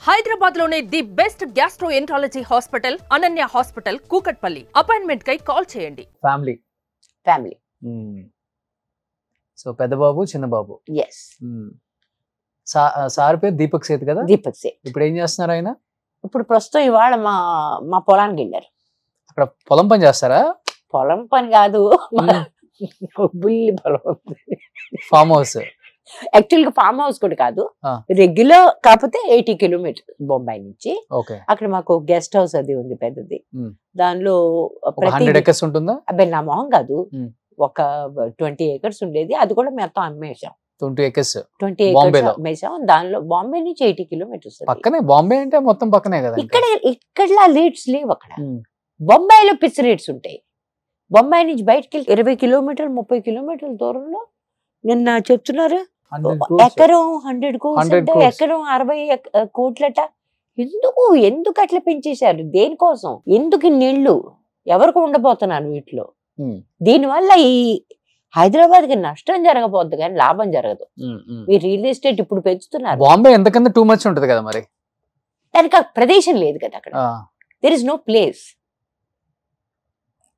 హైదరాబాద్ లోనే the best gastroenterology hospital Ananya hospital Kukatpally. Appointment కై call చేయండి. ఫ్యామిలీ సో పెద్ద బాబు చిన్న బాబు. ఎస్. సార్ పేరు దీపక్ సేత్ కదా? దీపక్ సేత్. ఇప్పుడు ఏం చేస్తున్నారు ఆయన? ఇప్పుడు ప్రస్తుతం ఇవాళ మా పొలానికి వెళ్ళారు. అక్కడ పొలం పని చేస్తారా? పొలం పని కాదు, బుల్లి పొలం. Farm house. యాక్చువల్ గా ఫామ్ హౌస్ కూడా కాదు, రెగ్యులర్ కాకపోతే 80 కిలోమీటర్స్ బొంబాయి నుంచి. అక్కడ మాకు గెస్ట్ హౌస్ అది ఉంది పెద్దది. దానిలో 100 acres ఉంటుందా? అబ్బాయి నా మొహం కాదు, ఒక 20 acres ఉండేది. అది కూడా మొత్తం అమ్మేసాం. 20 acres అమ్మేసాం. దానిలో బాంబే నుంచి 80 కిలోమీటర్స్ పక్కనే. బాంబే అంటే మొత్తం పక్కనే కదా. ఇక్కడ రేట్స్ లేవు. అక్కడ బొంబాయిలో పిచ్ రేట్స్ ఉంటాయి. బొంబాయి నుంచి బయటకి 20 కిలోమీటర్లు 30 కిలోమీటర్ల దూరంలో నిన్న చెప్తున్నారు ఎకరం 100 కోట్లు, ఎకరం 60 కోట్లట. ఎందుకు అట్లా పెంచేశారు? దేనికోసం? ఎందుకు నీళ్లు ఎవరికి ఉండబోతున్నాను వీటిలో? దీనివల్ల ఈ హైదరాబాద్ కి నష్టం జరగబోద్దు కానీ లాభం జరగదు. మీరు రియల్ ఎస్టేట్ ఇప్పుడు పెంచుతున్నారు. బాంబే ఎంతకన్నా టూ మచ్ ఉంటది కదా మరి. దానికి ప్రదేశం లేదు కదా అక్కడ. There is no place.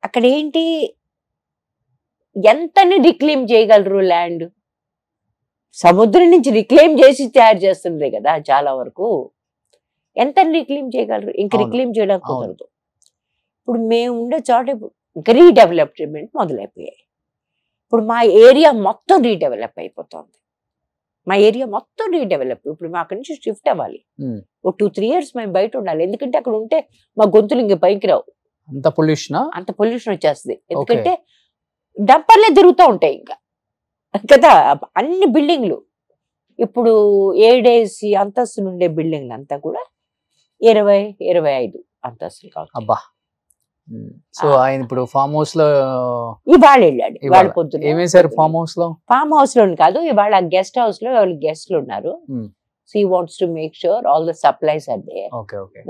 అక్కడ ఏంటి, ఎంతని రిక్లెయిమ్ చేయగలరు ల్యాండ్? సముద్రం నుంచి రిక్లెయిమ్ చేసి తయారు చేస్తుంది కదా చాలా వరకు. ఎంత రిక్లెయిమ్ చేయగలరు? ఇంక రిక్లెయిమ్ చేయడానికి కుదరదు. ఇప్పుడు మేము ఉండే చోట ఇంకా రీడెవలప్మెంట్ మొదలైపోయాయి. ఇప్పుడు మా ఏరియా మొత్తం రీడెవలప్ అయిపోతుంది. మా ఏరియా మొత్తం రీడెవలప్. ఇప్పుడు మా అక్కడి నుంచి షిఫ్ట్ అవ్వాలి. ఓ 2-3 years మేము బయట ఉండాలి. ఎందుకంటే అక్కడ ఉంటే మా గొంతులు ఇంక పైకి రావు. అంత పొల్యూషన్ వచ్చేస్తుంది. ఎందుకంటే డంపర్లే తిరుగుతూ ఉంటాయి ఇంకా కదా అన్ని బిల్డింగ్లు. ఇప్పుడు 7 అంతస్తులు ఉండే బిల్డింగ్లు అంతా కూడా 20-25 అంతస్తులు కావాలి. అబ్బా. సో ఆయన ఇప్పుడు ఫామ్ హౌస్ లో ఇవాళ వెళ్ళాడు. ఇవాళ పొద్దున ఏమేసారు ఫామ్ హౌస్ లో? ఫామ్ హౌస్ లో కాదు, ఇవాళ గెస్ట్ హౌస్ లో గెస్ట్లు ఉన్నారు. So he wants to make sure all the supplies are there.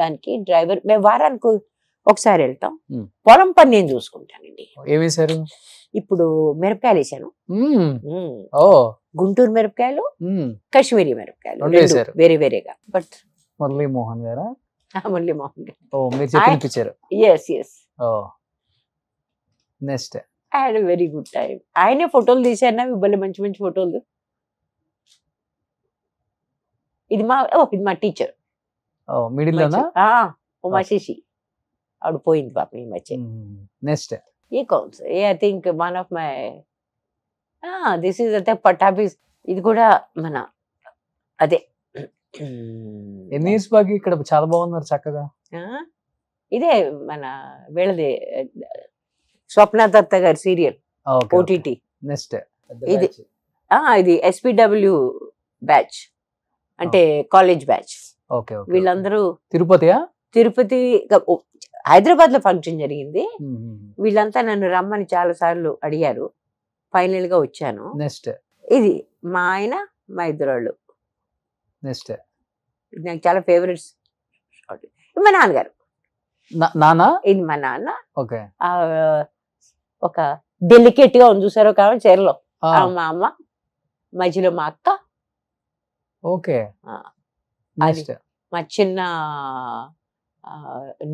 దానికి డ్రైవర్ మేము వారానికి ఒకసారి వెళ్తాం. పొలం పని నేను చూసుకుంటానండి. ఏమేసారు? ఇప్పుడు మిరపకాయలు వేసాను. గుంటూరు మిరపకాయలు, కాశ్మీరీ మిరపకాయలు వేరే వేరేగా. బట్ మురళీమోహన్ గారా? మురళీమోహన్ గారు. Next I had a very good time. ఆయనే ఫోటోలు తీసాను. ఇవ్వాలి మంచి మంచి ఫోటోలు. ఇది మా టీచర్. మా శశి. ఆవిడ పోయింది పాపం ఈ మధ్య. Next a counts I think one of my this is అదే పటాబీస్. ఇది కూడా మన అదే ఎన్ని ఇయర్స్ బాగా ఇక్కడ చాలా బాగున్నారు చక్కగా. ఇదే మన వీళ్ళది స్వప్న దత్త గారి సీరియల్ ఓటీటీ. నెక్స్ట్ ఇది SPW బ్యాచ్ అంటే కాలేజ్ బ్యాచ్. వీళ్ళందరూ తిరుపతి హైదరాబాద్ లో ఫంక్షన్ జరిగింది. వీళ్ళంతా నన్ను రమ్మని చాలా సార్లు అడిగారు. ఫైనల్ గా వచ్చాను. నెక్స్ట్ ఇది మా ఆయన, మా ఇద్దరు. నెక్స్ట్ నాకు చాలా ఫేవరెట్స్. మా నాన్నగారు. ఇది మా నాన్న. ఒక డెలికేట్ గా ఉంది చూసారో కాబట్టి చీరలో మా అమ్మ, మధ్యలో మా అక్క, అది మా చిన్న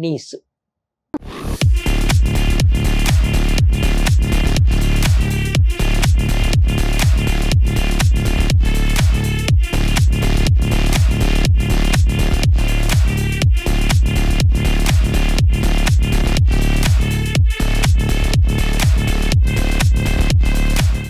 నీసు.